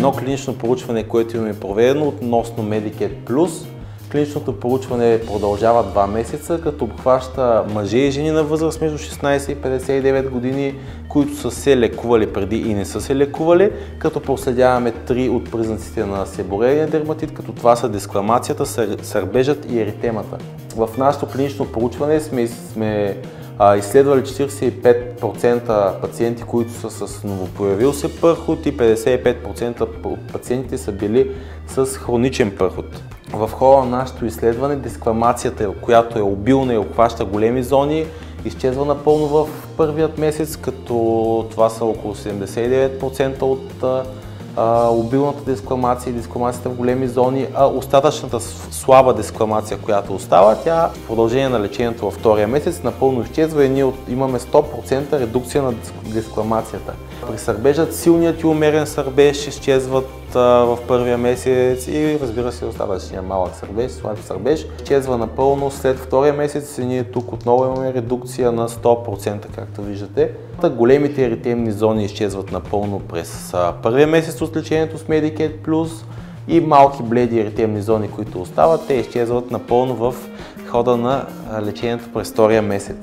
едно клинично проучване, което имаме проведено относно Medicaid Plus. Клиничното проучване продължава 2 месеца, като обхваща мъже и жени на възраст между 16 и 59 години, които са се лекували преди и не са се лекували, като проследяваме 3 от признаците на себореен дерматит, като това са дескламацията, сърбежът и еритемата. В нашето клинично проучване сме изследвали 45% пациенти, които са с новопоявил се пърхот и 55% от пациентите са били с хроничен пърхот. В хода на нашето изследване дескламацията, която е обилна и обхваща големи зони, изчезва напълно в първият месец, като това са около 79% от обилната дескламация и дескламацията в големи зони, а остатъчната слаба дескламация, която остава, тя в продължение на лечението във втория месец напълно изчезва и ние имаме 100% редукция на дескламацията. При сърбежът силният и умерен сърбеж изчезват в първия месец и разбира се остатъчния малък сърбеж, слаб сърбеж изчезва напълно след втория месец и ние тук отново имаме редукция на 100%, както виждате. Големите еритемни зони изчезват напълно през първия месец от лечението с Medicaid Plus и малки бледи еритемни зони, които остават, те изчезват напълно в хода на лечението през втория месец.